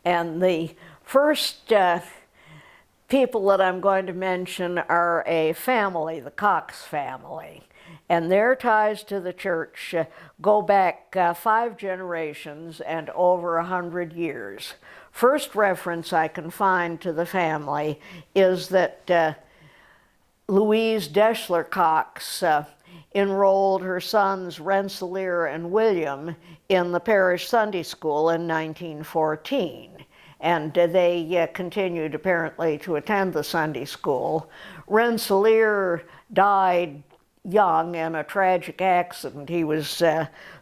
And the first people that I'm going to mention are a family, the Cox family. And their ties to the church go back 5 generations and over 100 years. First reference I can find to the family is that Louise Deschler Cox enrolled her sons Rensselaer and William in the parish Sunday school in 1914. And they continued apparently to attend the Sunday school. Rensselaer died young in a tragic accident. He was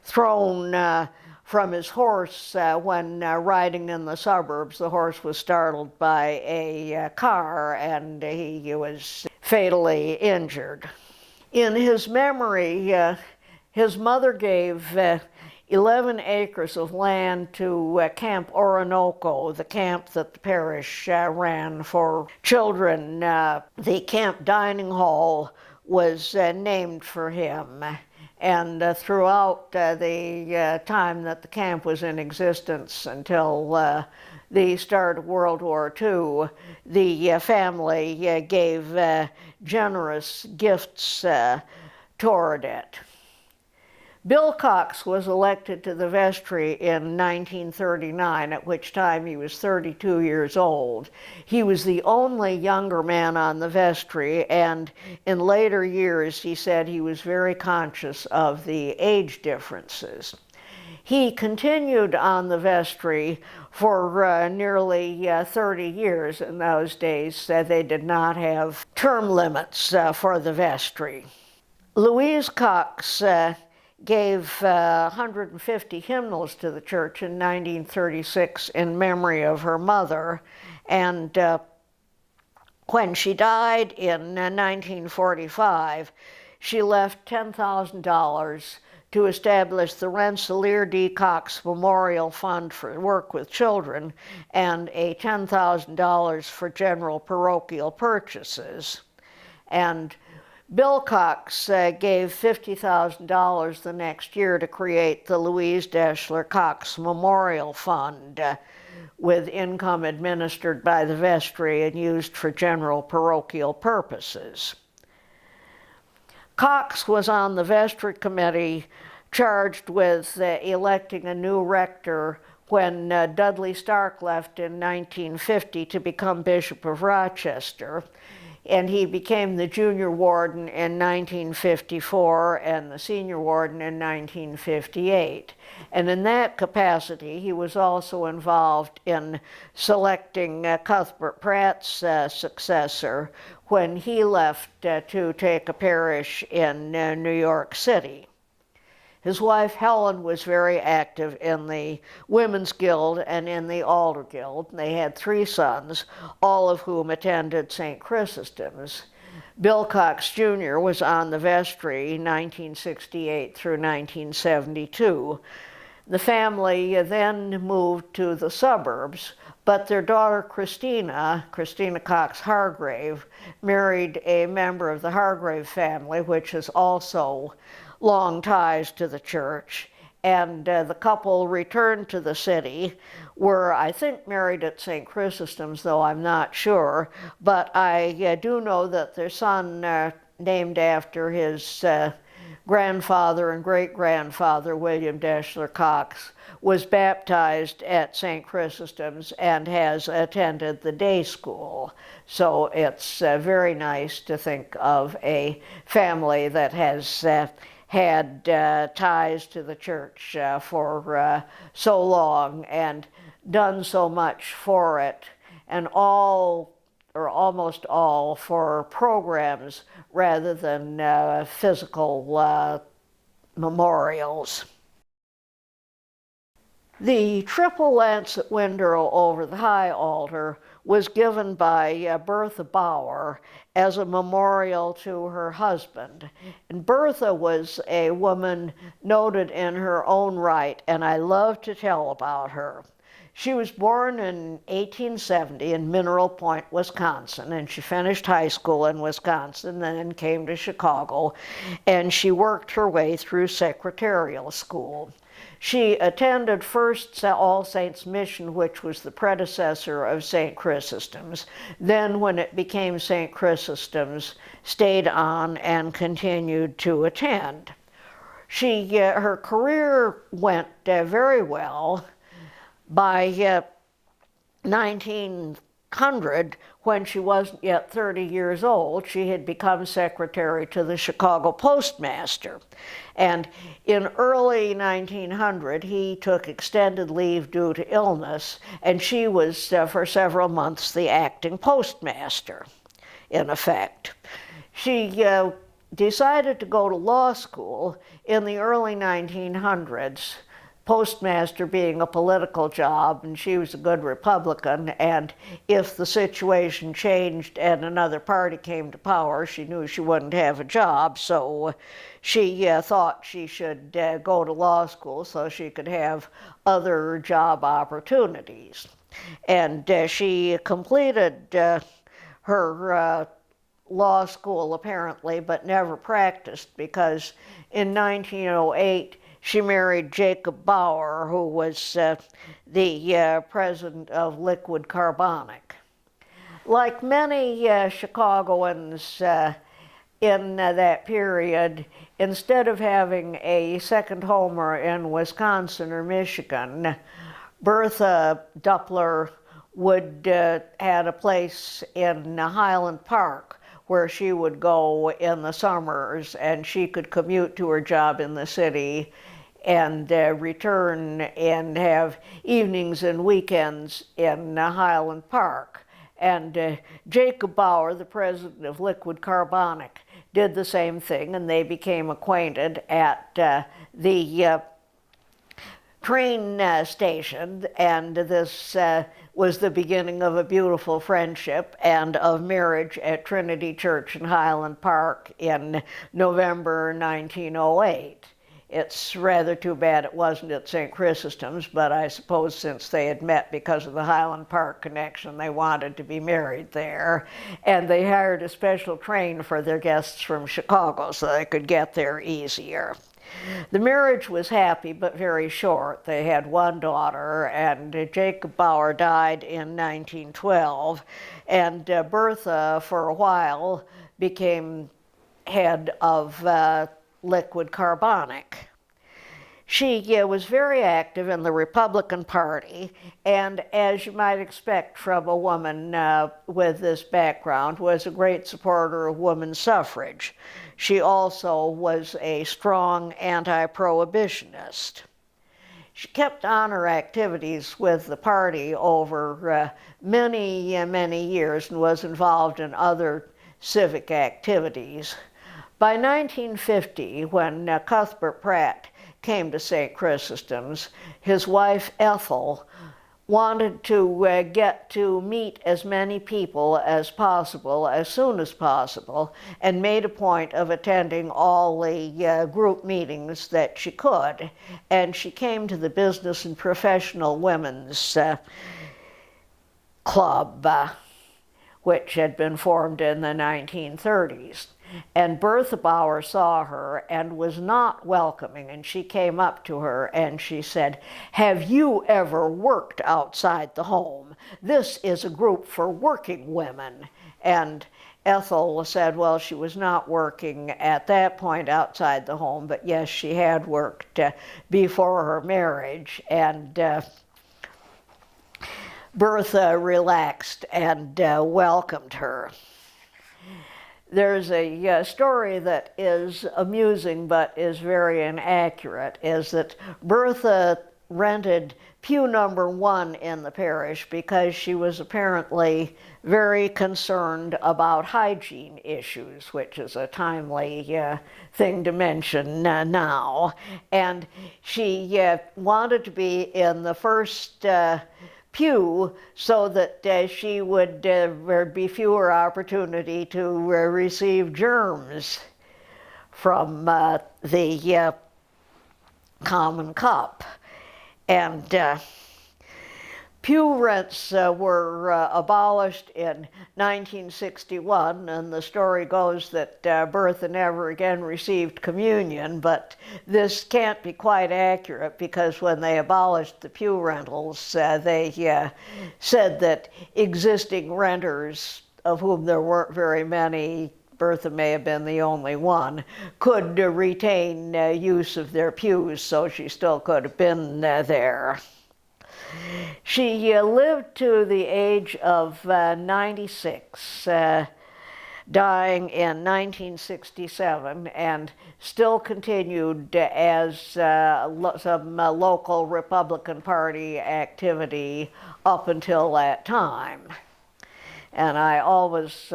thrown from his horse when riding in the suburbs. The horse was startled by a car and he was fatally injured. In his memory, his mother gave 11 acres of land to Camp Orinoco, the camp that the parish ran for children. The camp dining hall was named for him. And throughout the time that the camp was in existence until the start of World War II, the family gave generous gifts toward it. Bill Cox was elected to the vestry in 1939, at which time he was 32 years old. He was the only younger man on the vestry, and in later years he said he was very conscious of the age differences. He continued on the vestry for nearly 30 years. In those days, they did not have term limits for the vestry. Louise Cox gave 150 hymnals to the church in 1936 in memory of her mother, and when she died in 1945, she left $10,000 to establish the Rensselaer D. Cox Memorial Fund for work with children and a $10,000 for general parochial purchases. And Bill Cox gave $50,000 the next year to create the Louise Deschler Cox Memorial Fund, with income administered by the vestry and used for general parochial purposes. Cox was on the vestry committee charged with electing a new rector when Dudley Stark left in 1950 to become Bishop of Rochester. And he became the junior warden in 1954 and the senior warden in 1958. And in that capacity, he was also involved in selecting Cuthbert Pratt's successor when he left to take a parish in New York City. His wife, Helen, was very active in the Women's Guild and in the Alder Guild. They had 3 sons, all of whom attended St. Chrysostom's. Bill Cox Jr. was on the vestry 1968 through 1972. The family then moved to the suburbs, but their daughter Christina Cox Hargrave, married a member of the Hargrave family, which is also long ties to the church, and the couple returned to the city, were, I think, married at St. Chrysostom's, though I'm not sure, but I do know that their son, named after his grandfather and great-grandfather, William Deschler Cox, was baptized at St. Chrysostom's and has attended the day school. So it's very nice to think of a family that has had ties to the church for so long and done so much for it, and all, or almost all, for programs rather than physical memorials. The triple lancet window over the high altar was given by Bertha Bauer as a memorial to her husband. And Bertha was a woman noted in her own right, and I love to tell about her. She was born in 1870 in Mineral Point, Wisconsin, and she finished high school in Wisconsin, then came to Chicago, and she worked her way through secretarial school. She attended first All Saints Mission, which was the predecessor of St. Chrysostom's. Then, when it became St. Chrysostom's, stayed on and continued to attend. Her career went very well. By 1900, when she wasn't yet 30 years old, she had become secretary to the Chicago postmaster. And in early 1900, he took extended leave due to illness, and she was, for several months, the acting postmaster, in effect. She decided to go to law school in the early 1900s, postmaster being a political job, and she was a good Republican, and if the situation changed and another party came to power, she knew she wouldn't have a job, so she thought she should go to law school so she could have other job opportunities. And she completed her law school, apparently, but never practiced, because in 1908, she married Jacob Bauer, who was the president of Liquid Carbonic. Like many Chicagoans in that period, instead of having a second homer in Wisconsin or Michigan, Bertha Doppler had a place in Highland Park where she would go in the summers, and she could commute to her job in the city and return and have evenings and weekends in Highland Park. And Jacob Bauer, the president of Liquid Carbonic, did the same thing, and they became acquainted at the train station, and this was the beginning of a beautiful friendship and of marriage at Trinity Church in Highland Park in November 1908. It's rather too bad it wasn't at St. Chrysostom's, but I suppose since they had met because of the Highland Park connection, they wanted to be married there. And they hired a special train for their guests from Chicago so they could get there easier. The marriage was happy but very short. They had one daughter, and Jacob Bauer died in 1912, and Bertha, for a while, became head of Liquid Carbonic. She was very active in the Republican Party, and as you might expect from a woman with this background, was a great supporter of women's suffrage. She also was a strong anti-prohibitionist. She kept on her activities with the party over many years and was involved in other civic activities. By 1950, when Cuthbert Pratt came to St. Chrysostom's, his wife Ethel wanted to get to meet as many people as possible, as soon as possible, and made a point of attending all the group meetings that she could. And she came to the Business and Professional Women's Club, which had been formed in the 1930s. And Bertha Bauer saw her and was not welcoming, and she came up to her and she said, "Have you ever worked outside the home? This is a group for working women." And Ethel said, well, she was not working at that point outside the home, but yes, she had worked before her marriage. And Bertha relaxed and welcomed her. There's a story that is amusing but is very inaccurate, is that Bertha rented pew number 1 in the parish because she was apparently very concerned about hygiene issues, which is a timely thing to mention now. And she wanted to be in the first pew so that she would there'd be fewer opportunity to receive germs from the common cup. And Pew rents were abolished in 1961, and the story goes that Bertha never again received communion, but this can't be quite accurate because when they abolished the pew rentals, they said that existing renters, of whom there weren't very many, Bertha may have been the only one, could retain use of their pews, so she still could have been there. She lived to the age of 96, dying in 1967, and still continued as some local Republican Party activity up until that time. And I always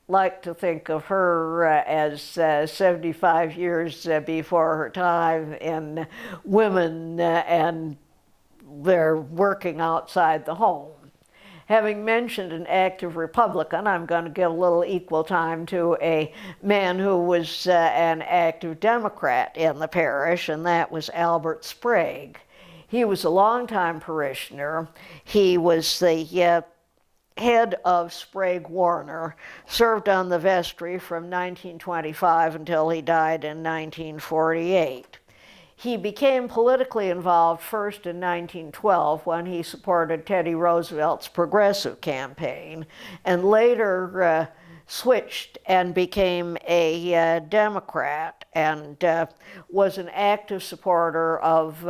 like to think of her as 75 years before her time in women and they're working outside the home. Having mentioned an active Republican, I'm going to give a little equal time to a man who was an active Democrat in the parish, and that was Albert Sprague. He was a longtime parishioner. He was the head of Sprague Warner, served on the vestry from 1925 until he died in 1948. He became politically involved first in 1912 when he supported Teddy Roosevelt's progressive campaign, and later switched and became a Democrat and was an active supporter of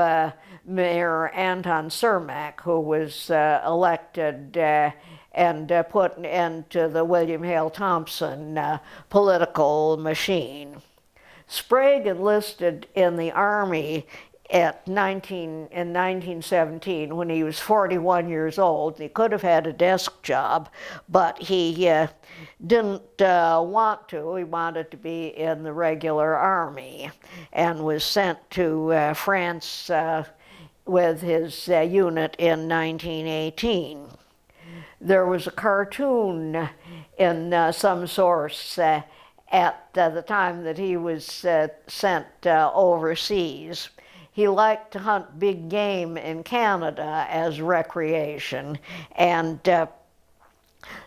Mayor Anton Cermak, who was elected and put an end to the William Hale Thompson political machine. Sprague enlisted in the Army in 1917 when he was 41 years old. He could have had a desk job, but he didn't want to. He wanted to be in the regular Army and was sent to France with his unit in 1918. There was a cartoon in some source at the time that he was sent overseas. He liked to hunt big game in Canada as recreation, and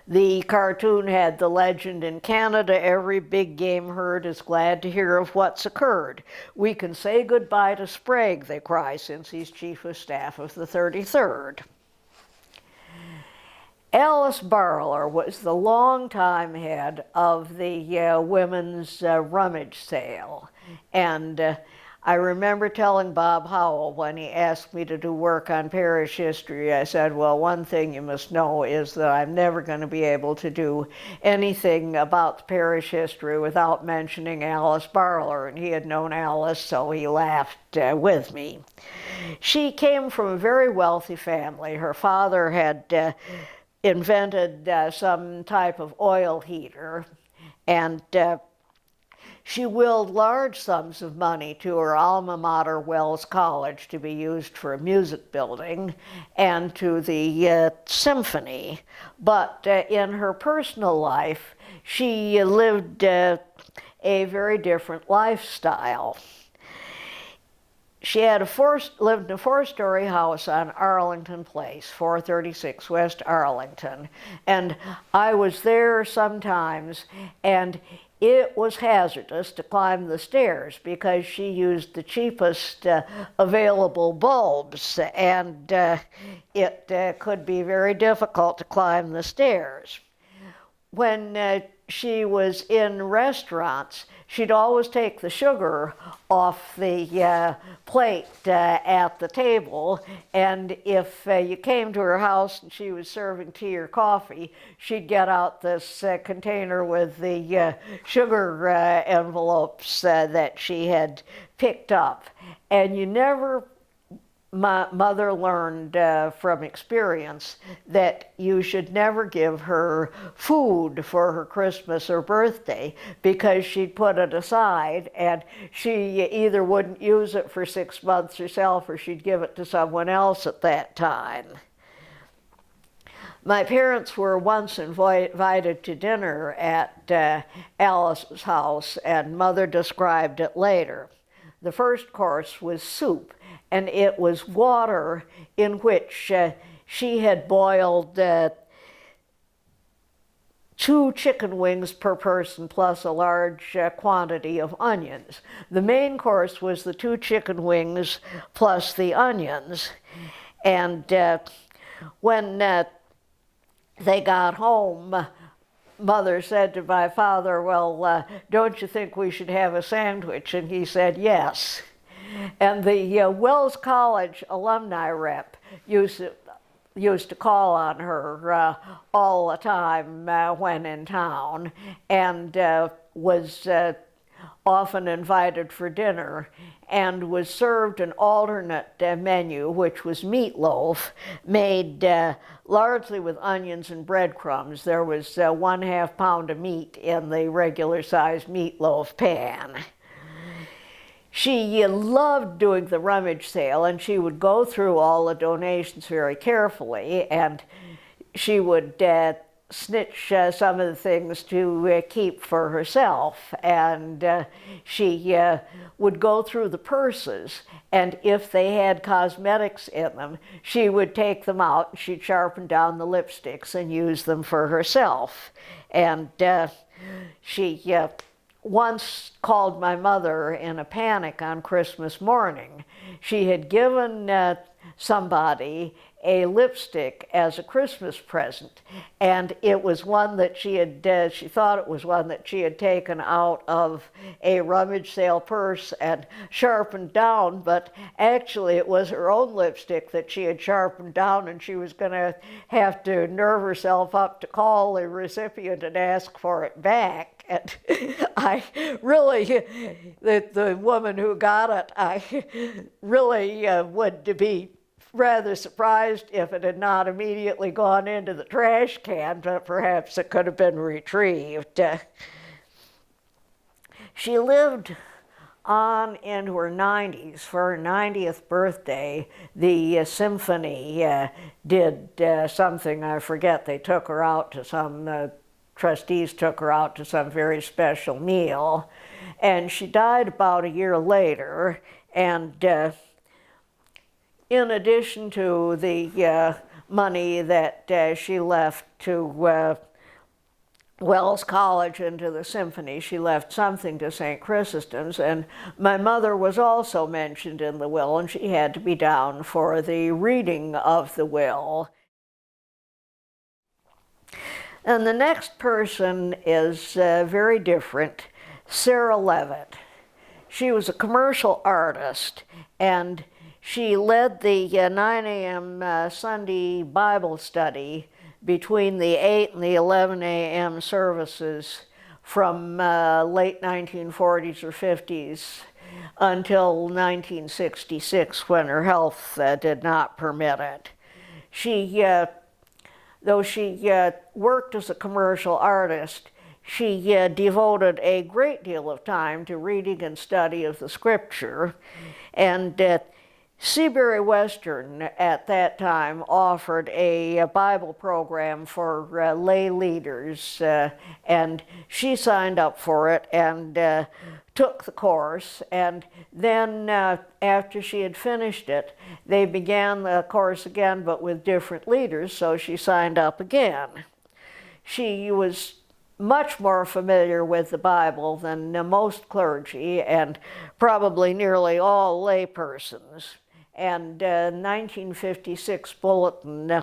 the cartoon had the legend, "In Canada, every big game herd is glad to hear of what's occurred. We can say goodbye to Sprague," they cry, "since he's chief of staff of the 33rd. Alice Barler was the longtime head of the women's rummage sale, and I remember telling Bob Howell when he asked me to do work on parish history, I said, well, one thing you must know is that I'm never going to be able to do anything about the parish history without mentioning Alice Barler, and he had known Alice, so he laughed with me. She came from a very wealthy family. Her father had invented some type of oil heater, and she willed large sums of money to her alma mater, Wells College, to be used for a music building and to the symphony. But in her personal life, she lived a very different lifestyle. She had lived in a four-story house on Arlington Place, 436 West Arlington, and I was there sometimes, and it was hazardous to climb the stairs because she used the cheapest available bulbs, and it could be very difficult to climb the stairs. When she was in restaurants, she'd always take the sugar off the plate at the table, and if you came to her house and she was serving tea or coffee, she'd get out this container with the sugar envelopes that she had picked up. And you never, my mother learned from experience that you should never give her food for her Christmas or birthday because she'd put it aside and she either wouldn't use it for 6 months herself or she'd give it to someone else at that time. My parents were once invited to dinner at Alice's house, and Mother described it later. The first course was soup, and it was water in which she had boiled 2 chicken wings per person plus a large quantity of onions. The main course was the 2 chicken wings plus the onions. And when they got home, Mother said to my father, well, don't you think we should have a sandwich? And he said, yes. And the Wells College alumni rep used to call on her all the time when in town, and was often invited for dinner, and was served an alternate menu, which was meatloaf, made largely with onions and breadcrumbs. There was 1/2 pound of meat in the regular sized meatloaf pan. She loved doing the rummage sale, and she would go through all the donations very carefully, and she would snitch some of the things to keep for herself. And she would go through the purses, and if they had cosmetics in them, she would take them out, and she'd sharpen down the lipsticks and use them for herself. And she once called my mother in a panic on Christmas morning. She had given somebody a lipstick as a Christmas present, and it was one that she thought it was one that she had taken out of a rummage sale purse and sharpened down, but actually it was her own lipstick that she had sharpened down, and she was going to have to nerve herself up to call the recipient and ask for it back. And I really, the woman who got it, I really would be rather surprised if it had not immediately gone into the trash can, but perhaps it could have been retrieved. She lived on into her 90s. For her 90th birthday, the symphony did something, I forget, they took her out to some, trustees took her out to some very special meal, and she died about a year later. And in addition to the money that she left to Wells College and to the symphony, she left something to St. Chrysostom's, and my mother was also mentioned in the will, and she had to be down for the reading of the will. And the next person is very different, Sarah Levitt. She was a commercial artist, and she led the 9 a.m. Sunday Bible study between the 8 and the 11 a.m. services from late 1940s or 50s until 1966, when her health did not permit it. She, though she worked as a commercial artist, she devoted a great deal of time to reading and study of the Scripture, and Seabury Western at that time offered a Bible program for lay leaders, and she signed up for it and took the course. And then after she had finished it, they began the course again, but with different leaders, so she signed up again. She was much more familiar with the Bible than most clergy and probably nearly all lay persons. And 1956 bulletin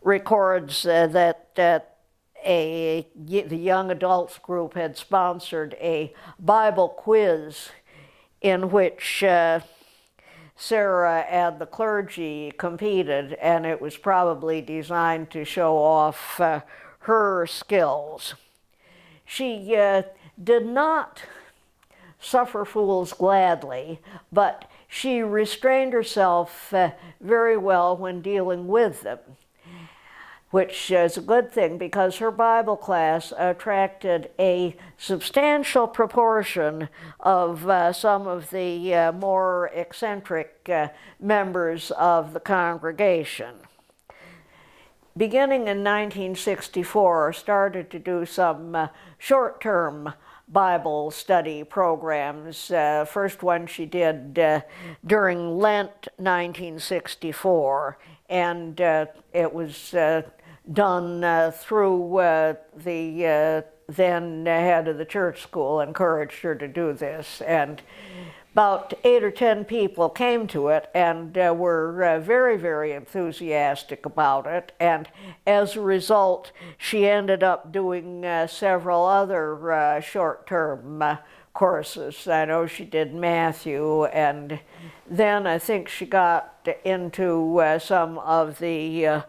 records that the young adults group had sponsored a Bible quiz in which Sarah and the clergy competed, and it was probably designed to show off her skills. She did not suffer fools gladly, but she restrained herself very well when dealing with them, which is a good thing because her Bible class attracted a substantial proportion of some of the more eccentric members of the congregation. Beginning in 1964, started to do some short-term Bible study programs. First one she did during Lent 1964, and it was done through the then head of the church school encouraged her to do this. And about 8 or 10 people came to it and were very, very enthusiastic about it. And as a result, she ended up doing several other short-term courses. I know she did Matthew, and then I think she got into some of the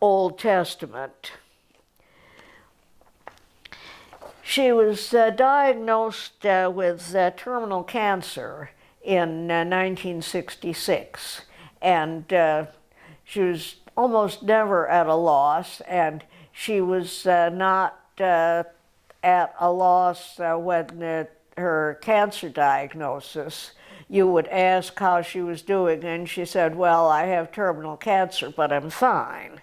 Old Testament. She was diagnosed with terminal cancer in 1966, and she was almost never at a loss, and she was not at a loss when her cancer diagnosis. You would ask how she was doing, and she said, well, I have terminal cancer, but I'm fine.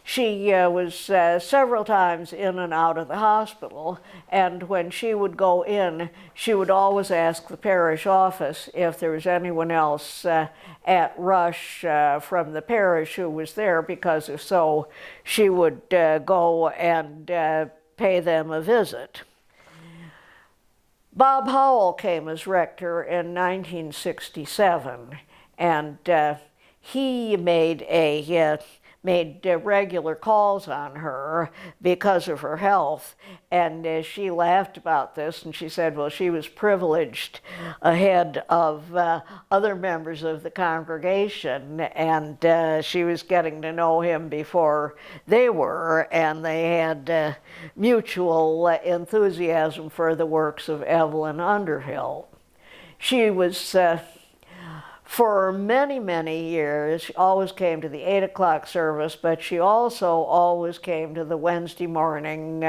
She was several times in and out of the hospital, and when she would go in, she would always ask the parish office if there was anyone else at Rush from the parish who was there, because if so, she would go and pay them a visit. Bob Howell came as rector in 1967, and he made regular calls on her because of her health, and she laughed about this, and she said, well, she was privileged ahead of other members of the congregation, and she was getting to know him before they were, and they had mutual enthusiasm for the works of Evelyn Underhill. She was for many, many years, she always came to the 8 o'clock service, but she also always came to the Wednesday morning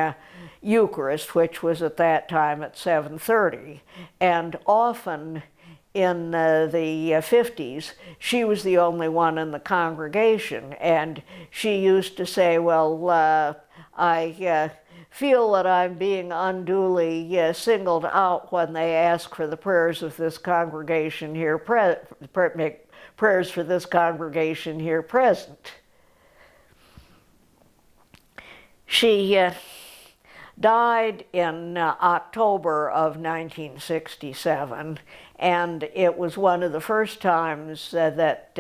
Eucharist, which was at that time at 7:30. And often in the 50s, she was the only one in the congregation. And she used to say, well, I feel that I'm being unduly singled out when they ask for the prayers of this congregation here, make prayers for this congregation here present. She died in October of 1967, and it was one of the first times that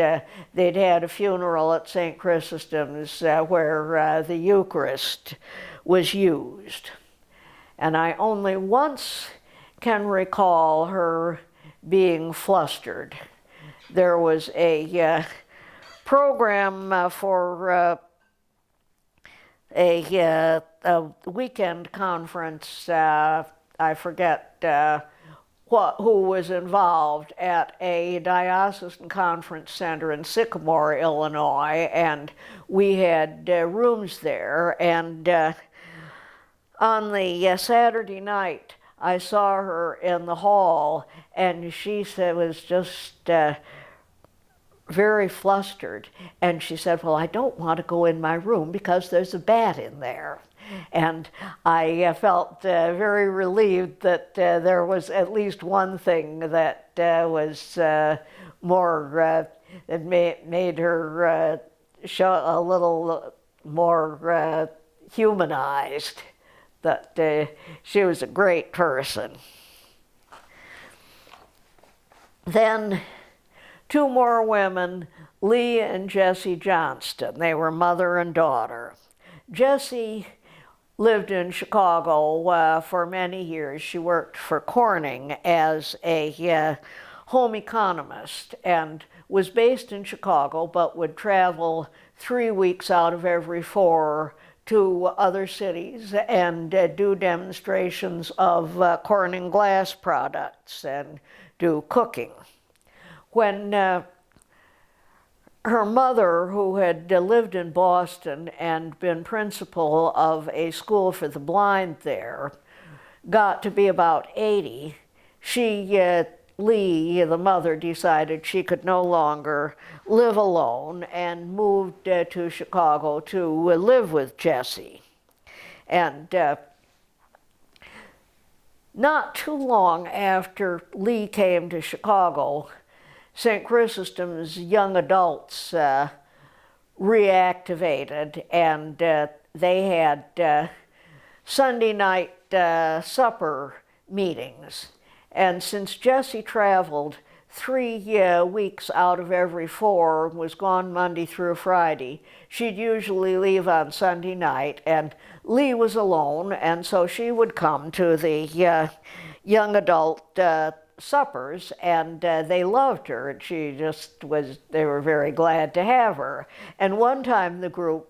they'd had a funeral at St. Chrysostom's where the Eucharist was used. And I only once can recall her being flustered. There was a program for a weekend conference, I forget who was involved, at a diocesan conference center in Sycamore, Illinois, and we had rooms there, and on the Saturday night, I saw her in the hall, and she said, was just very flustered. And she said, well, I don't want to go in my room because there's a bat in there. And I felt very relieved that there was at least one thing that was more, that made her show a little more humanized. That she was a great person. Then 2 more women, Lee and Jessie Johnston. They were mother and daughter. Jessie lived in Chicago for many years. She worked for Corning as a home economist and was based in Chicago, but would travel 3 weeks out of every 4 to other cities and do demonstrations of Corning glass products and do cooking. When her mother, who had lived in Boston and been principal of a school for the blind there, got to be about 80, Lee, the mother, decided she could no longer live alone and moved to Chicago to live with Jessie. And not too long after Lee came to Chicago, St. Chrysostom's young adults reactivated, and they had Sunday night supper meetings. And since Jessie traveled 3 weeks out of every 4, was gone Monday through Friday, she'd usually leave on Sunday night, and Lee was alone, and so she would come to the young adult suppers, and they loved her, and she just was, they were very glad to have her. And one time the group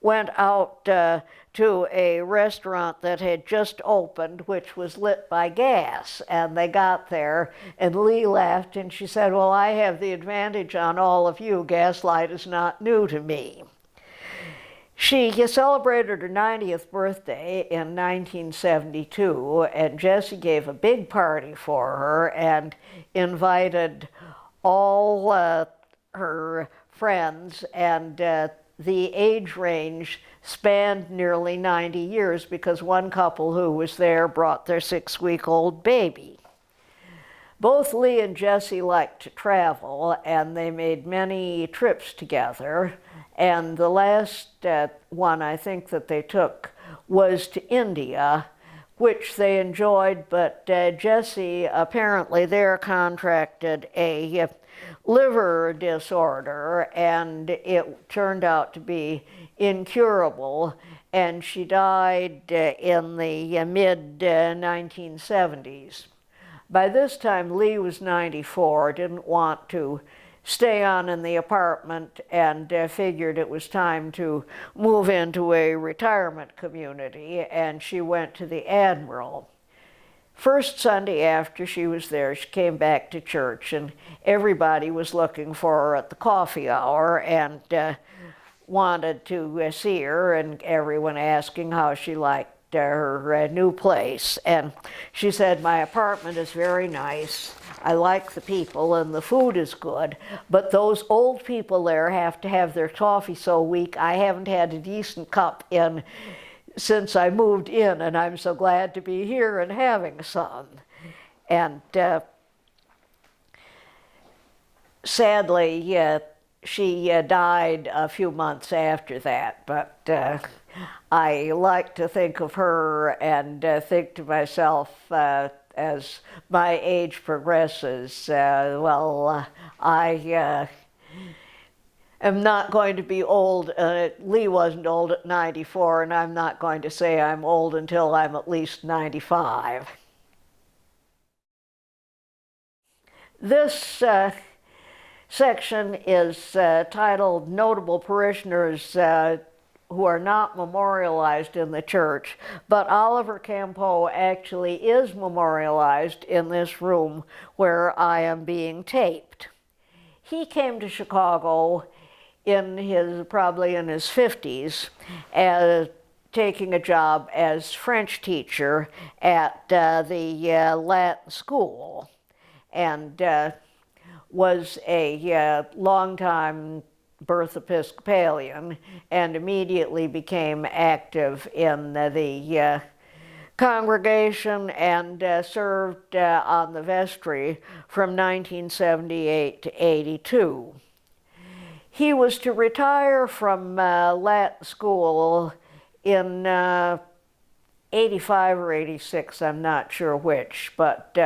went out to a restaurant that had just opened, which was lit by gas, and they got there, and Lee laughed, and she said, "Well, I have the advantage on all of you. Gaslight is not new to me." She celebrated her 90th birthday in 1972, and Jessie gave a big party for her and invited all her friends, and the age range spanned nearly 90 years because one couple who was there brought their 6-week-old baby. Both Lee and Jessie liked to travel, and they made many trips together. And the last one I think that they took was to India, which they enjoyed, but Jessie apparently there contracted a liver disorder, and it turned out to be incurable, and she died in the mid-1970s. By this time, Lee was 94, didn't want to stay on in the apartment, and figured it was time to move into a retirement community, and she went to the Admiral. First Sunday after she was there, she came back to church, and everybody was looking for her at the coffee hour and wanted to see her, and everyone asking how she liked her new place. And she said, "My apartment is very nice. I like the people, and the food is good, but those old people there have to have their coffee so weak, I haven't had a decent cup in since I moved in, and I'm so glad to be here and having some." And sadly, she died a few months after that, but I like to think of her and think to myself, as my age progresses, I am not going to be old. Lee wasn't old at 94, and I'm not going to say I'm old until I'm at least 95. This section is titled Notable Parishioners who are not memorialized in the church, but Oliver Campeau actually is memorialized in this room where I am being taped. He came to Chicago probably in his 50s, taking a job as French teacher at the Latin school, and was a long-time birth Episcopalian, and immediately became active in the congregation, and served on the vestry from 1978 to 82. He was to retire from Latin school in 85 or 86, I'm not sure which, but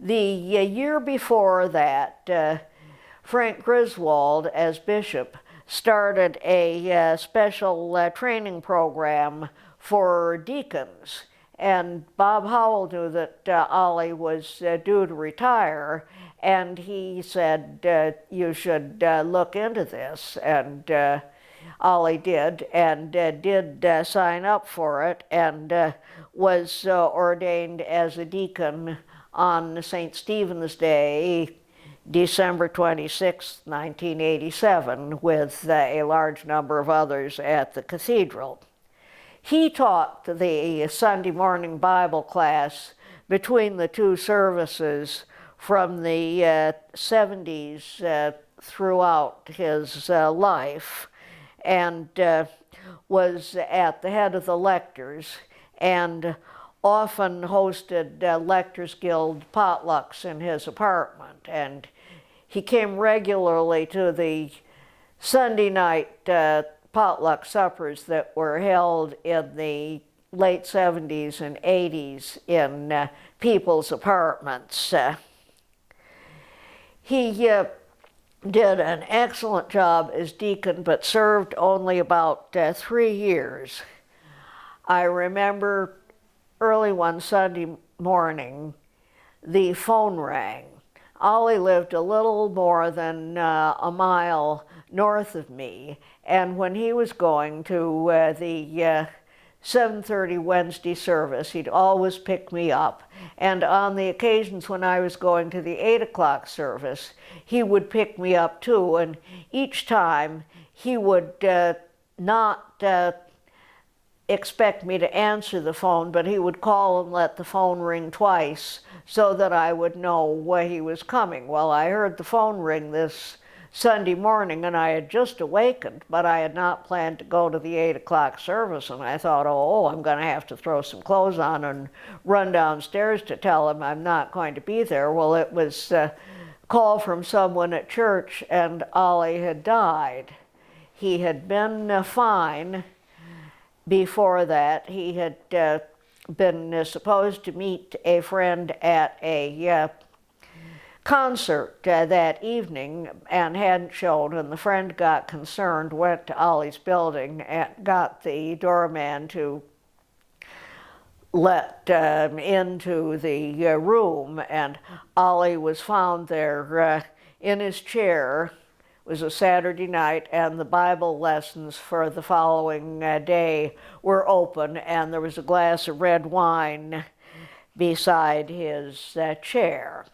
the year before that, Frank Griswold, as bishop, started a special training program for deacons. And Bob Howell knew that Ollie was due to retire, and he said, "You should look into this." And Ollie did, and did sign up for it, and was ordained as a deacon on St. Stephen's Day, December 26, 1987, with a large number of others at the cathedral. He taught the Sunday morning Bible class between the two services from the 70s throughout his life, and was at the head of the lectors, and often hosted Lectors Guild potlucks in his apartment. And he came regularly to the Sunday night potluck suppers that were held in the late 70s and 80s in people's apartments. He did an excellent job as deacon, but served only about 3 years. I remember early one Sunday morning, the phone rang. Ollie lived a little more than a mile north of me, and when he was going to the 7:30 Wednesday service, he'd always pick me up. And on the occasions when I was going to the 8 o'clock service, he would pick me up too, and each time he would not expect me to answer the phone, but he would call and let the phone ring twice so that I would know when he was coming. Well, I heard the phone ring this Sunday morning, and I had just awakened, but I had not planned to go to the 8 o'clock service, and I thought, oh, I'm going to have to throw some clothes on and run downstairs to tell him I'm not going to be there. Well, it was a call from someone at church, and Ollie had died. He had been fine before that. He had been supposed to meet a friend at a concert that evening and hadn't shown, and the friend got concerned, went to Ollie's building and got the doorman to let into the room, and Ollie was found there in his chair. It was a Saturday night, and the Bible lessons for the following day were open, and there was a glass of red wine beside his chair.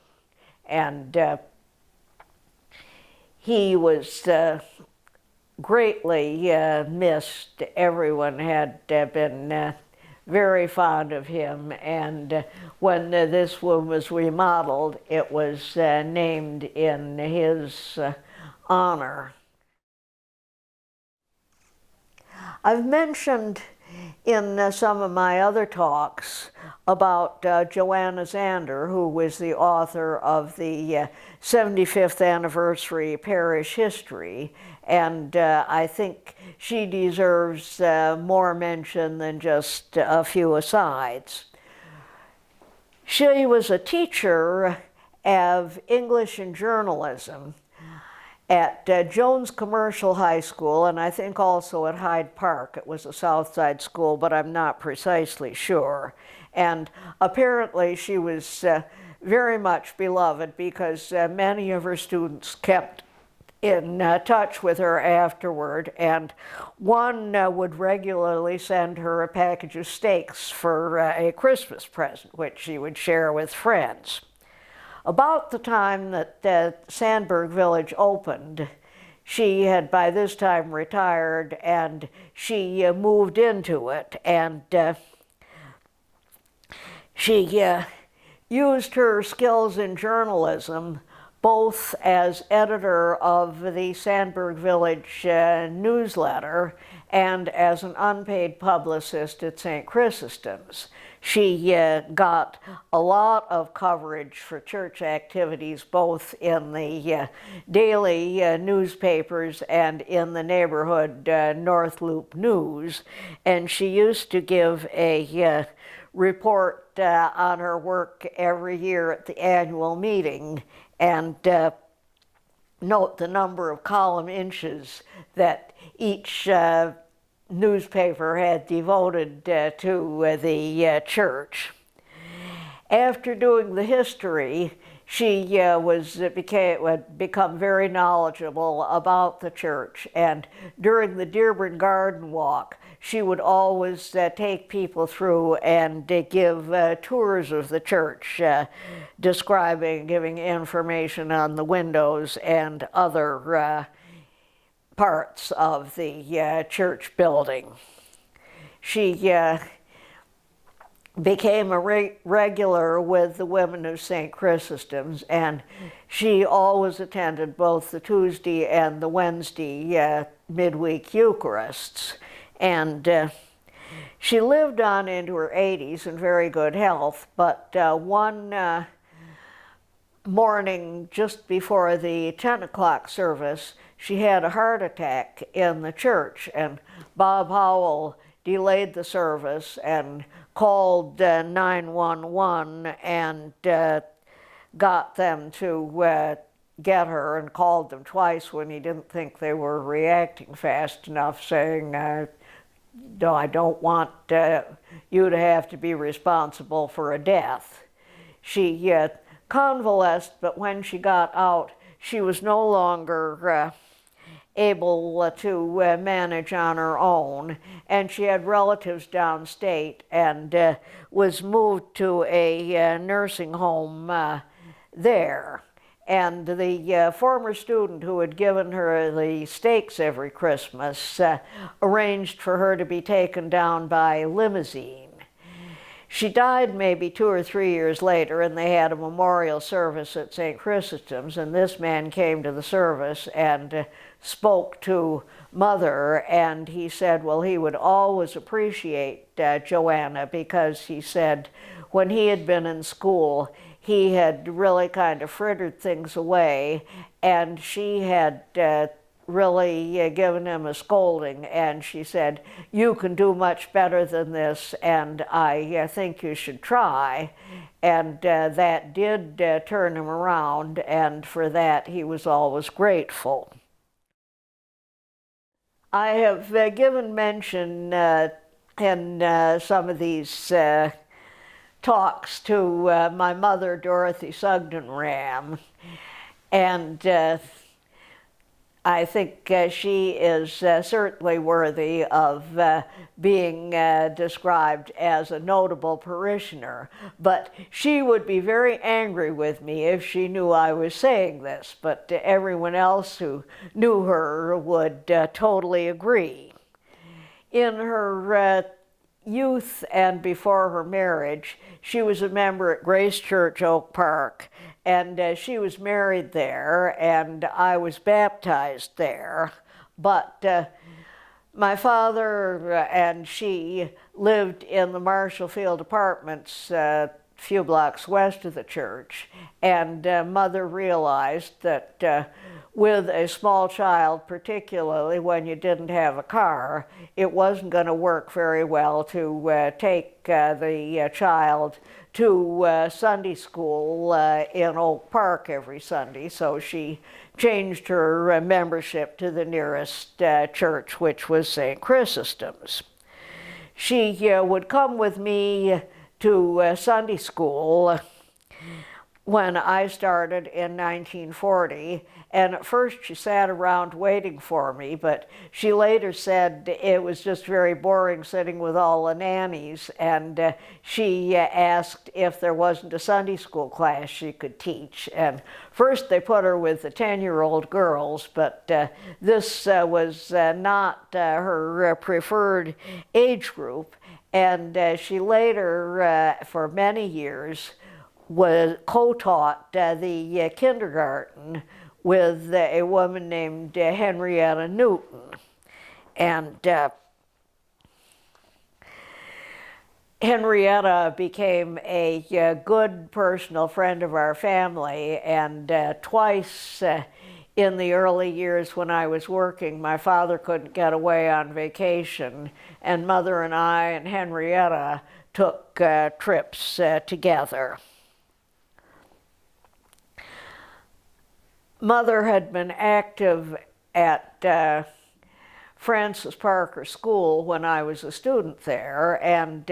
And he was greatly missed. Everyone had been very fond of him, and when this one was remodeled, it was named in his honor. I've mentioned in some of my other talks about Joanna Zander, who was the author of the 75th anniversary parish history, and I think she deserves more mention than just a few asides. She was a teacher of English and journalism at Jones Commercial High School, and I think also at Hyde Park. It was a South Side school, but I'm not precisely sure. And apparently she was very much beloved because many of her students kept in touch with her afterward, and one would regularly send her a package of steaks for a Christmas present, which she would share with friends. About the time that Sandburg Village opened, she had by this time retired, and she moved into it, and she used her skills in journalism both as editor of the Sandburg Village newsletter and as an unpaid publicist at St. Chrysostom's. She got a lot of coverage for church activities, both in the daily newspapers and in the neighborhood North Loop News. And she used to give a report on her work every year at the annual meeting and note the number of column inches that each newspaper had devoted to the church. After doing the history, she had become very knowledgeable about the church, and during the Dearborn Garden Walk, she would always take people through and give tours of the church, giving information on the windows and other parts of the church building. She became a regular with the Women of St. Chrysostom's, and she always attended both the Tuesday and the Wednesday midweek Eucharists. And she lived on into her 80s in very good health, but one morning just before the 10 o'clock service, she had a heart attack in the church, and Bob Howell delayed the service and called 911 and got them to get her, and called them twice when he didn't think they were reacting fast enough, saying, no, I don't want you to have to be responsible for a death. She convalesced, but when she got out, she was no longer able to manage on her own, and she had relatives downstate and was moved to a nursing home there. And the former student who had given her the steaks every Christmas arranged for her to be taken down by limousine. She died maybe 2 or 3 years later, and they had a memorial service at St. Chrysostom's, and this man came to the service and spoke to Mother, and he said, well, he would always appreciate Joanna, because he said when he had been in school, he had really kind of frittered things away, and she had really given him a scolding, and she said, you can do much better than this, and I think you should try. And that did turn him around, and for that he was always grateful. I have given mention in some of these talks to my mother, Dorothy Sugden Ram, and I think she is certainly worthy of being described as a notable parishioner, but she would be very angry with me if she knew I was saying this, but everyone else who knew her would totally agree. In her youth and before her marriage, she was a member at Grace Church, Oak Park, and she was married there, and I was baptized there. But my father and she lived in the Marshall Field Apartments a few blocks west of the church, and Mother realized that with a small child, particularly when you didn't have a car, it wasn't going to work very well to take the child to Sunday school in Oak Park every Sunday, so she changed her membership to the nearest church, which was St. Chrysostom's. She would come with me to Sunday school when I started in 1940, and at first she sat around waiting for me, but she later said it was just very boring sitting with all the nannies, and she asked if there wasn't a Sunday school class she could teach. And first they put her with the 10-year-old girls, but this was not her preferred age group, and she later, for many years, was co-taught the kindergarten with a woman named Henrietta Newton. And Henrietta became a good personal friend of our family, and twice in the early years when I was working, my father couldn't get away on vacation, and Mother and I and Henrietta took trips together. Mother had been active at Francis Parker School when I was a student there, and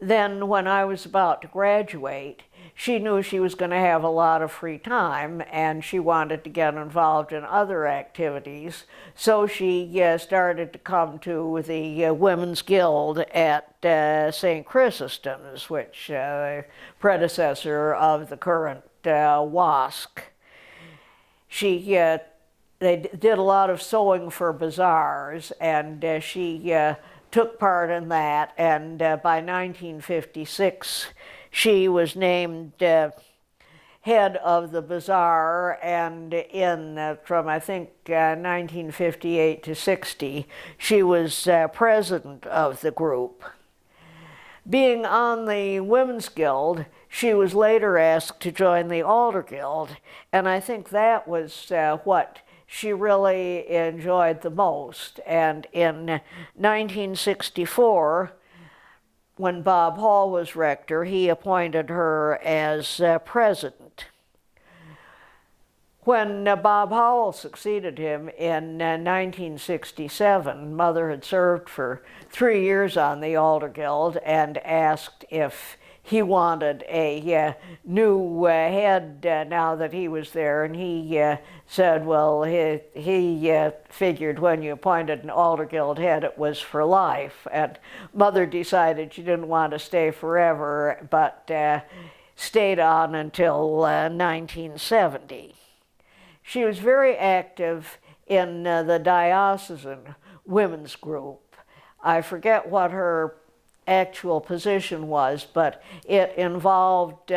then when I was about to graduate, she knew she was going to have a lot of free time, and she wanted to get involved in other activities, so she started to come to the Women's Guild at St. Chrysostom's, which predecessor of the current WASC. They did a lot of sewing for bazaars, and she took part in that, and by 1956 she was named head of the bazaar, and from I think 1958 to 60 she was president of the group. Being on the Women's Guild, she was later asked to join the Alder Guild, and I think that was what she really enjoyed the most. And in 1964, when Bob Hall was rector, he appointed her as president. When Bob Howell succeeded him in 1967, Mother had served for 3 years on the Alder Guild and asked if he wanted a new head now that he was there, and he said, well, he figured when you appointed an Alder Guild head, it was for life. And Mother decided she didn't want to stay forever, but stayed on until 1970. She was very active in the diocesan women's group. I forget what her actual position was, but it involved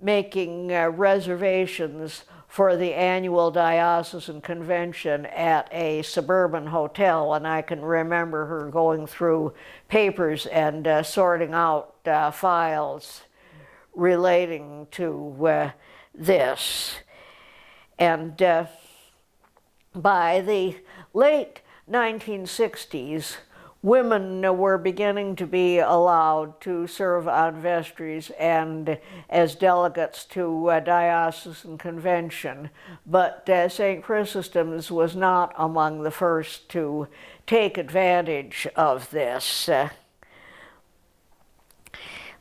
making reservations for the annual diocesan convention at a suburban hotel, and I can remember her going through papers and sorting out files relating to this. And by the late 1960s, women were beginning to be allowed to serve on vestries and as delegates to a diocesan convention, but St. Chrysostom's was not among the first to take advantage of this.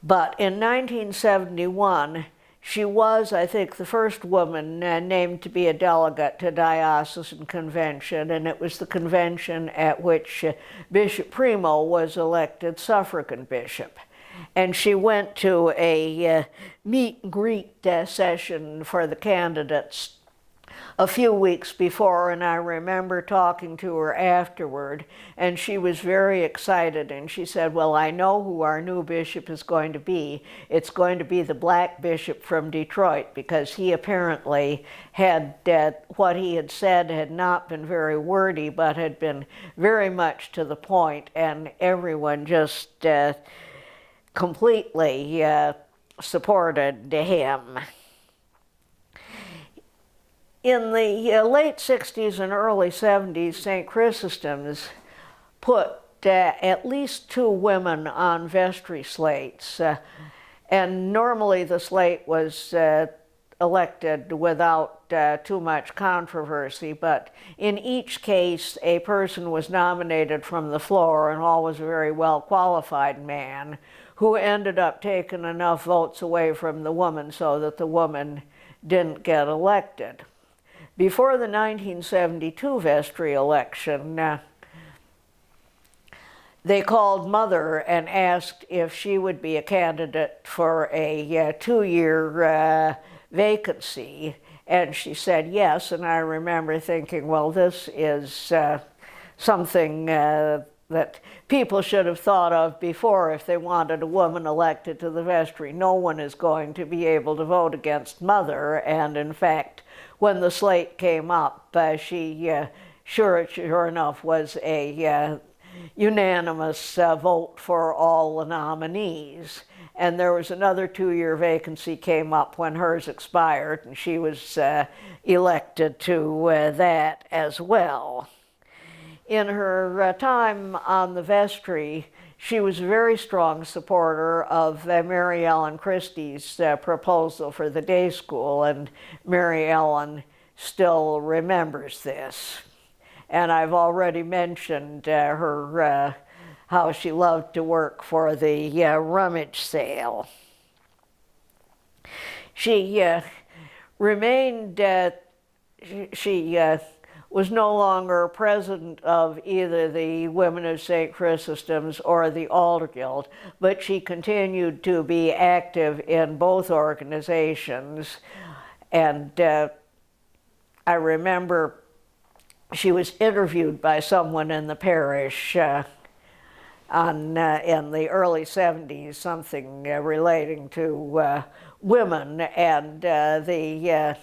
But in 1971, she was, I think, the first woman named to be a delegate to diocesan convention, and it was the convention at which Bishop Primo was elected suffragan bishop. And she went to a meet and greet session for the candidates a few weeks before, and I remember talking to her afterward, and she was very excited, and she said, well, I know who our new bishop is going to be. It's going to be the black bishop from Detroit, because he apparently had, what he had said had not been very wordy, but had been very much to the point, and everyone just completely supported him. In the late 60s and early 70s, St. Chrysostom's put at least 2 women on vestry slates, and normally the slate was elected without too much controversy, but in each case a person was nominated from the floor, and always a very well-qualified man, who ended up taking enough votes away from the woman so that the woman didn't get elected. Before the 1972 vestry election, they called Mother and asked if she would be a candidate for a 2-year vacancy, and she said yes, and I remember thinking, well, this is something that people should have thought of before if they wanted a woman elected to the vestry. No one is going to be able to vote against Mother, and in fact, when the slate came up, she, sure enough, was a unanimous vote for all the nominees. And there was another 2-year vacancy came up when hers expired, and she was elected to that as well. In her time on the vestry, she was a very strong supporter of Mary Ellen Christie's proposal for the day school, and Mary Ellen still remembers this. And I've already mentioned her how she loved to work for the rummage sale. She remained, she was no longer president of either the Women of St. Chrysostom's or the Alder Guild, but she continued to be active in both organizations. And I remember she was interviewed by someone in the parish in the early 70s, something relating to women, and the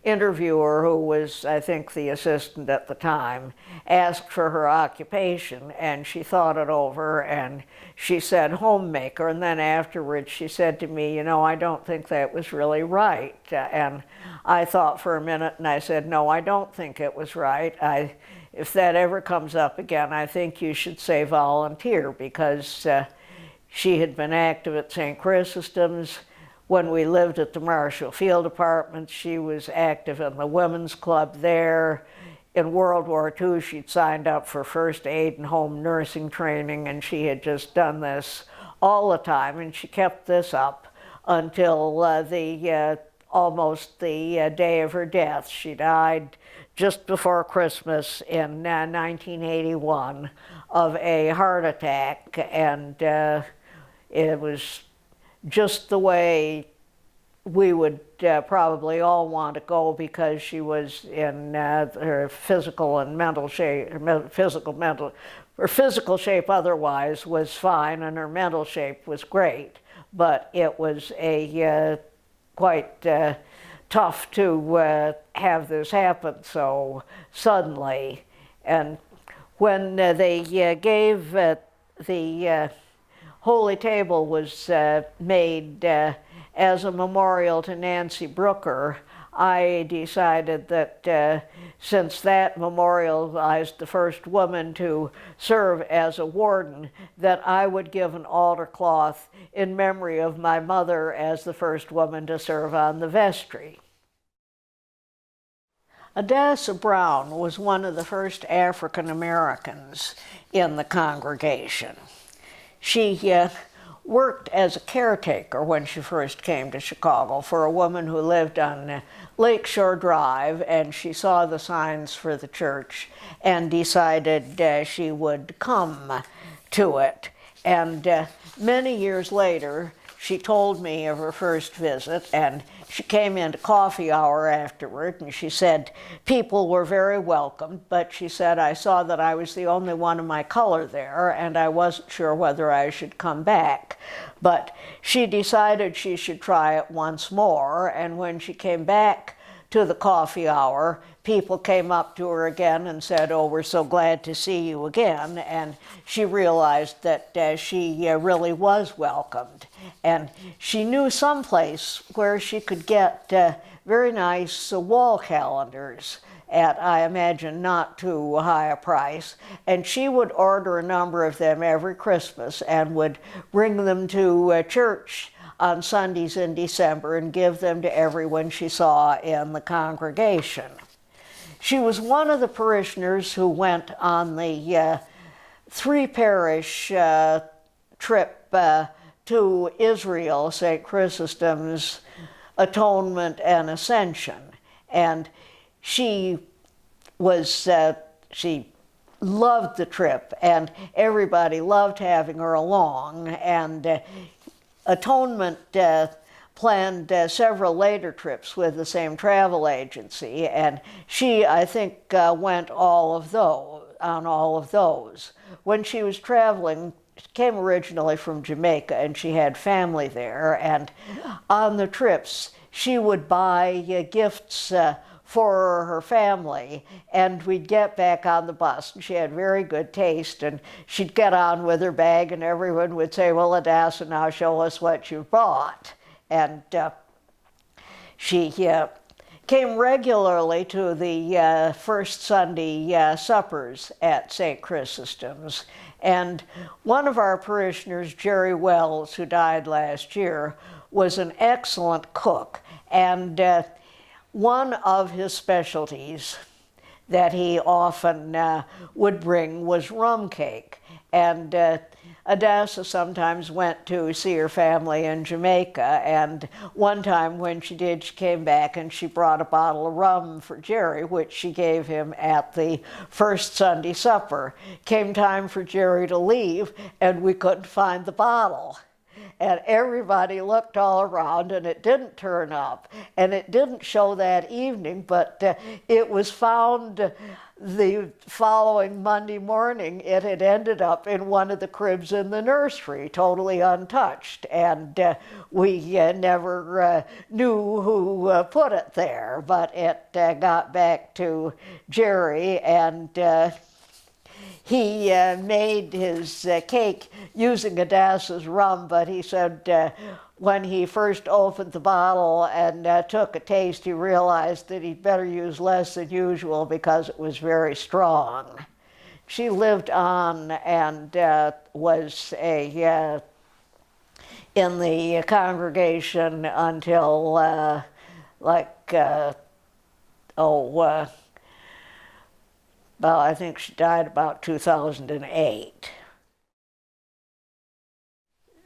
interviewer, who was, I think, the assistant at the time, asked for her occupation, and she thought it over, and she said homemaker. And then afterwards she said to me, you know, I don't think that was really right. And I thought for a minute, and I said, no, I don't think it was right. If that ever comes up again, I think you should say volunteer, because she had been active at St. Chrysostom's. When we lived at the Marshall Field Apartments, she was active in the women's club there. In World War II, she'd signed up for first aid and home nursing training, and she had just done this all the time, and she kept this up until almost the day of her death. She died just before Christmas in 1981 of a heart attack, and it was just the way we would probably all want to go, because she was in her physical and mental shape, her physical shape otherwise was fine, and her mental shape was great, but it was a quite tough to have this happen so suddenly. And when they gave the Holy Table was made as a memorial to Nancy Brooker, I decided that since that memorialized the first woman to serve as a warden, that I would give an altar cloth in memory of my mother as the first woman to serve on the vestry. Adassa Brown was one of the first African Americans in the congregation. She worked as a caretaker when she first came to Chicago for a woman who lived on Lakeshore Drive, and she saw the signs for the church and decided she would come to it. And many years later, she told me of her first visit, and she came into coffee hour afterward, and she said people were very welcome, but she said, I saw that I was the only one of my color there, and I wasn't sure whether I should come back. But she decided she should try it once more, and when she came back to the coffee hour, people came up to her again and said, oh, we're so glad to see you again. And she realized that she really was welcomed. And she knew someplace where she could get very nice wall calendars at, I imagine, not too high a price. And she would order a number of them every Christmas and would bring them to church on Sundays in December and give them to everyone she saw in the congregation. She was one of the parishioners who went on the three-parish trip to Israel, St. Chrysostom's Atonement and Ascension. And she loved the trip, and everybody loved having her along. And Atonement planned several later trips with the same travel agency, and she, I think, went on all of those. When she was traveling, she came originally from Jamaica, and she had family there, and on the trips she would buy gifts for her family, and we'd get back on the bus, and she had very good taste, and she'd get on with her bag, and everyone would say, well, Adassa, now show us what you bought. And she came regularly to the first Sunday suppers at St. Chrysostom's, and one of our parishioners, Jerry Wells, who died last year, was an excellent cook, and one of his specialties that he often would bring was rum cake. And Adassa sometimes went to see her family in Jamaica, and one time when she did, she came back and she brought a bottle of rum for Jerry, which she gave him at the first Sunday supper. Came time for Jerry to leave, and we couldn't find the bottle. and everybody looked all around, and it didn't turn up, and it didn't show that evening, but it was found the following Monday morning. It had ended up in one of the cribs in the nursery, totally untouched, and we never knew who put it there, but it got back to Jerry, and he made his cake using Adassa's rum, but he said when he first opened the bottle and took a taste, he realized that he'd better use less than usual because it was very strong. She lived on and was in the congregation until well, I think she died about 2008.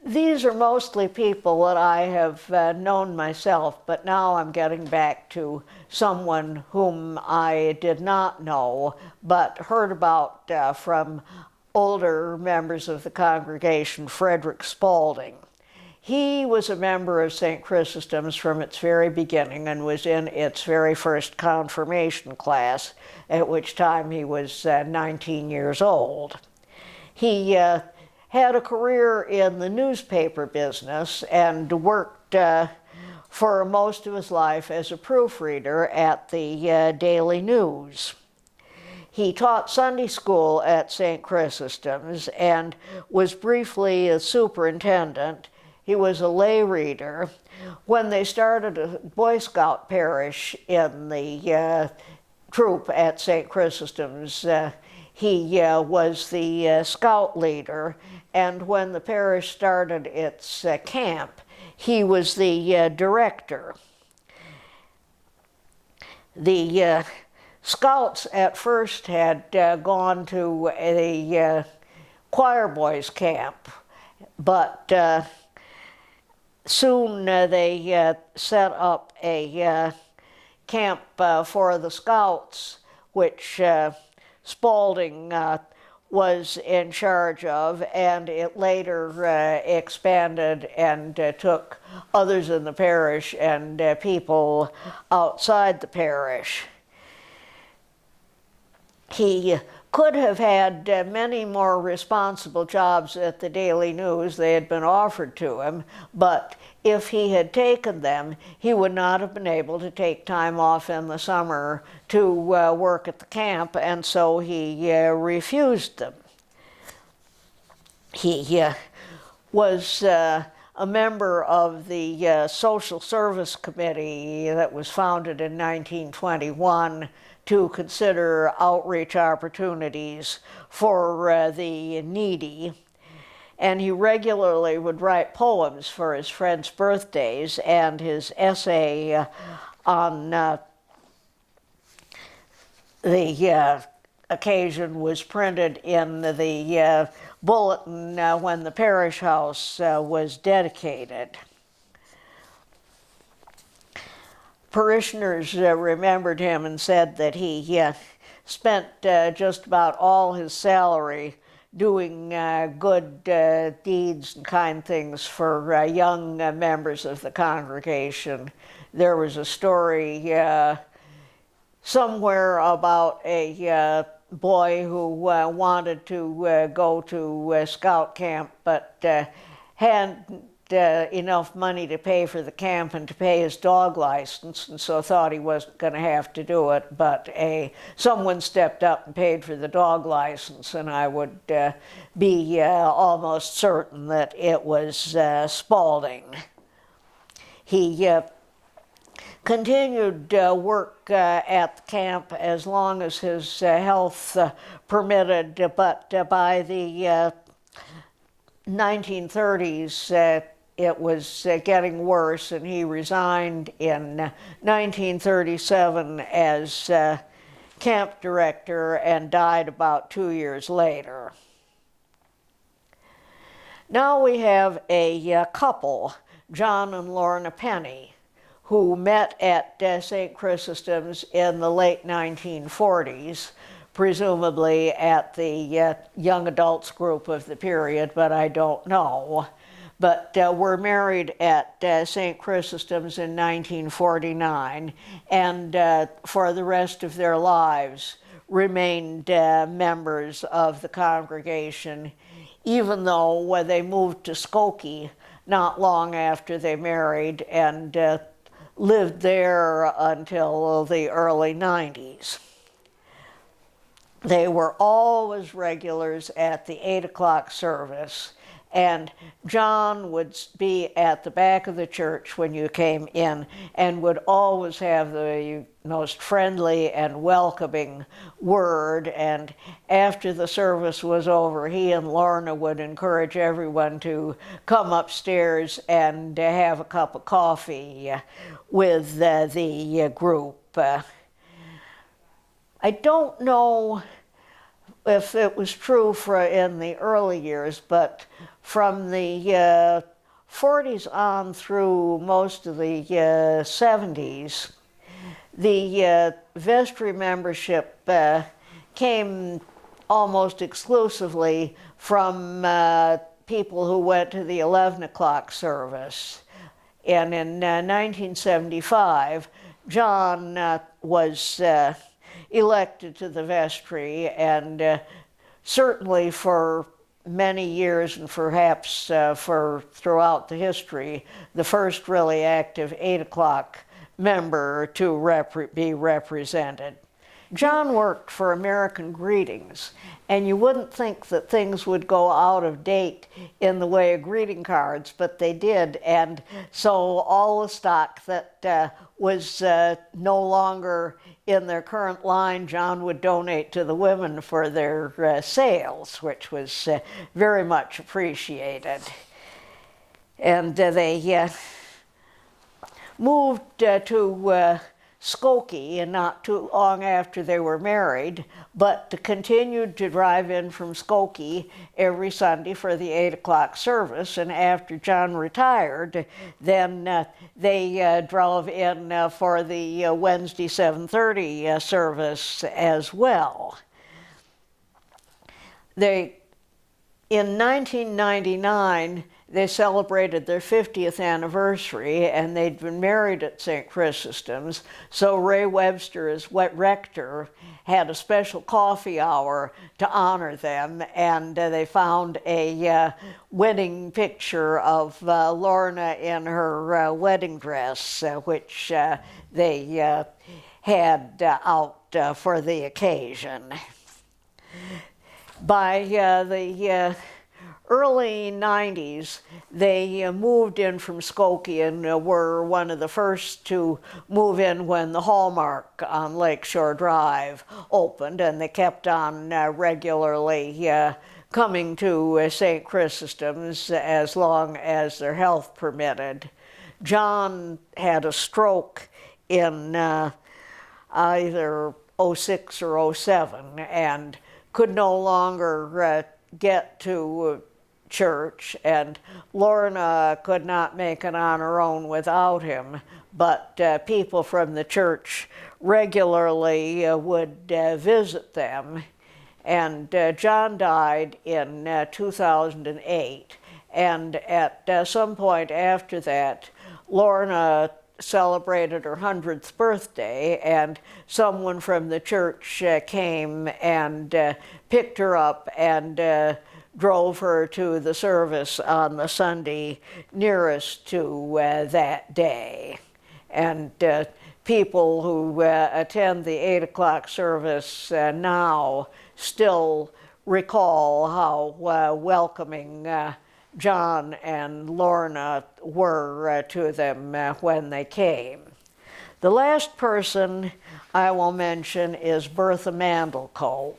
These are mostly people that I have known myself, but now I'm getting back to someone whom I did not know, but heard about from older members of the congregation, Frederick Spaulding. He was a member of St. Chrysostom's from its very beginning and was in its very first confirmation class, at which time he was 19 years old. He had a career in the newspaper business and worked for most of his life as a proofreader at the Daily News. He taught Sunday school at St. Chrysostom's and was briefly a superintendent. He was a lay reader. When they started a Boy Scout parish in the troop at St. Chrysostom's, he was the scout leader, and when the parish started its camp, he was the director. The scouts at first had gone to a choir boys camp, but soon they set up a camp for the scouts, which Spaulding was in charge of, and it later expanded and took others in the parish and people outside the parish. He could have had many more responsible jobs at the Daily News. They had been offered to him, but if he had taken them, he would not have been able to take time off in the summer to work at the camp, and so he refused them. He was a member of the Social Service Committee that was founded in 1921 to consider outreach opportunities for the needy. And he regularly would write poems for his friends' birthdays, and his essay on the occasion was printed in the bulletin when the parish house was dedicated. Parishioners remembered him and said that he spent just about all his salary doing good deeds and kind things for young members of the congregation. There was a story somewhere about a boy who wanted to go to scout camp but hadn't enough money to pay for the camp and to pay his dog license, and so thought he wasn't going to have to do it, but someone stepped up and paid for the dog license, and I would be almost certain that it was Spaulding. He continued work at the camp as long as his health permitted, but by the 1930s, it was getting worse, and he resigned in 1937 as camp director and died about 2 years later. Now we have a couple, John and Lorna Penny, who met at St. Chrysostom's in the late 1940s, presumably at the young adults group of the period, but I don't know. but were married at St. Chrysostom's in 1949, and for the rest of their lives remained members of the congregation, even though when they moved to Skokie not long after they married and lived there until the early 90s. They were always regulars at the 8 o'clock service, and John would be at the back of the church when you came in and would always have the most friendly and welcoming word. And after the service was over, he and Lorna would encourage everyone to come upstairs and have a cup of coffee with the group. I don't know if it was true in the early years, but from the 40s on through most of the 70s, the vestry membership came almost exclusively from people who went to the 11 o'clock service. And in 1975, John was elected to the vestry, and certainly for many years, and perhaps for throughout the history, the first really active 8 o'clock member to be represented. John worked for American Greetings, and you wouldn't think that things would go out of date in the way of greeting cards, but they did, and so all the stock that was no longer in their current line, John would donate to the women for their sales, which was very much appreciated. And they moved to Skokie, and not too long after they were married, but continued to drive in from Skokie every Sunday for the 8 o'clock service. And after John retired, then they drove in for the Wednesday 7:30 service as well. In 1999, they celebrated their 50th anniversary, and they'd been married at St. Chrysostom's, so Ray Webster, as rector, had a special coffee hour to honor them, and they found a wedding picture of Lorna in her wedding dress, which they had out for the occasion. By the early 90s, they moved in from Skokie and were one of the first to move in when the Hallmark on Lakeshore Drive opened, and they kept on regularly coming to St. Chrysostom's as long as their health permitted. John had a stroke in either 06 or 07 and could no longer get to church, and Lorna could not make it on her own without him, but people from the church regularly would visit them. And John died in 2008, and at some point after that, Lorna celebrated her 100th birthday, and someone from the church came and picked her up and drove her to the service on the Sunday nearest to that day. And people who attend the 8 o'clock service now still recall how welcoming John and Lorna were to them when they came. The last person I will mention is Bertha Mandelko.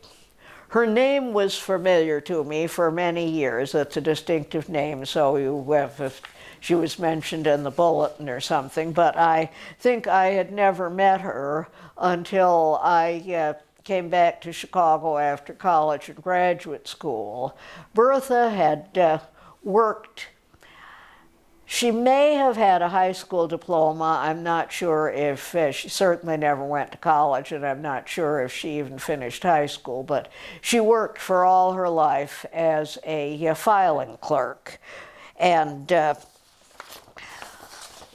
Her name was familiar to me for many years. It's a distinctive name, so if she was mentioned in the bulletin or something, but I think I had never met her until I came back to Chicago after college and graduate school. Bertha had worked. She may have had a high school diploma. I'm not sure if she certainly never went to college, and I'm not sure if she even finished high school, but she worked for all her life as a filing clerk. And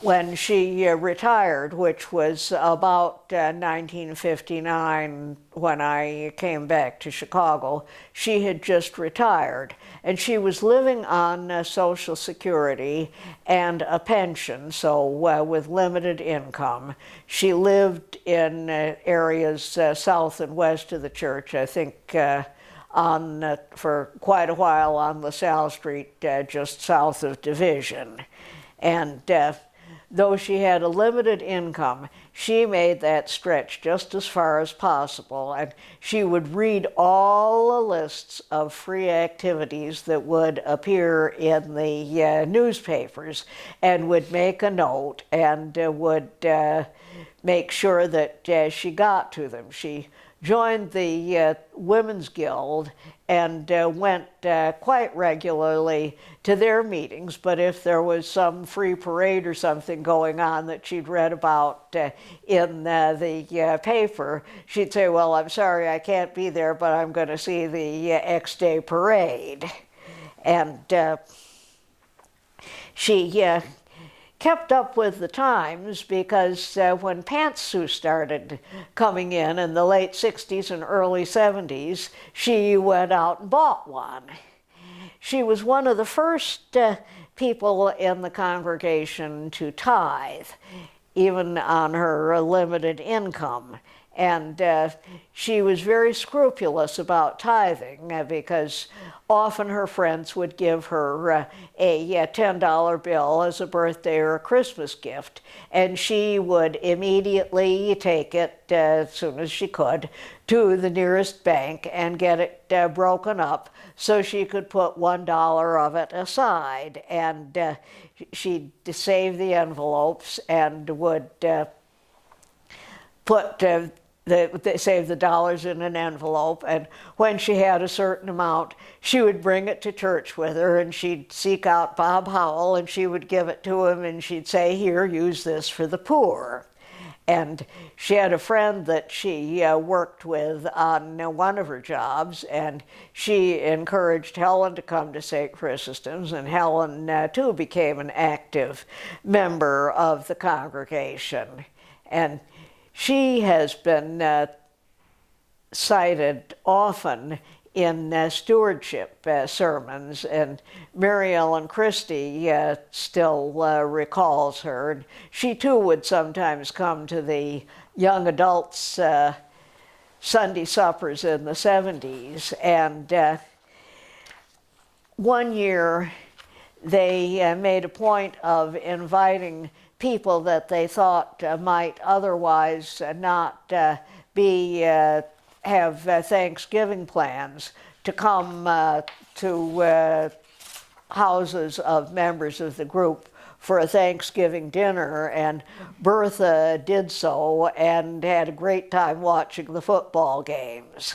when she retired, which was about 1959 when I came back to Chicago, she had just retired. And she was living on Social Security and a pension, so with limited income. She lived in areas south and west of the church, I think for quite a while on LaSalle Street, just south of Division. And though she had a limited income, she made that stretch just as far as possible, and she would read all the lists of free activities that would appear in the newspapers, and would make a note and would make sure that she got to them. She joined the Women's Guild and went quite regularly to their meetings, but if there was some free parade or something going on that she'd read about in the paper, she'd say, well, I'm sorry I can't be there, but I'm going to see the X-Day parade. And she kept up with the times because when pantsuits started coming in the late 60s and early 70s, she went out and bought one. She was one of the first people in the congregation to tithe, even on her limited income. And she was very scrupulous about tithing because often her friends would give her a $10 bill as a birthday or a Christmas gift, and she would immediately take it as soon as she could to the nearest bank and get it broken up so she could put $1 of it aside. And she'd save the envelopes and would save the dollars in an envelope, and when she had a certain amount, she would bring it to church with her, and she'd seek out Bob Howell, and she would give it to him, and she'd say, here, use this for the poor. And she had a friend that she worked with on one of her jobs, and she encouraged Helen to come to St. Chrysostom's, and Helen, too, became an active member of the congregation. And she has been cited often in stewardship sermons, and Mary Ellen Christie still recalls her. And she too would sometimes come to the young adults' Sunday suppers in the 70s. And one year they made a point of inviting people that they thought might otherwise not have Thanksgiving plans to come to houses of members of the group for a Thanksgiving dinner, and Bertha did so and had a great time watching the football games.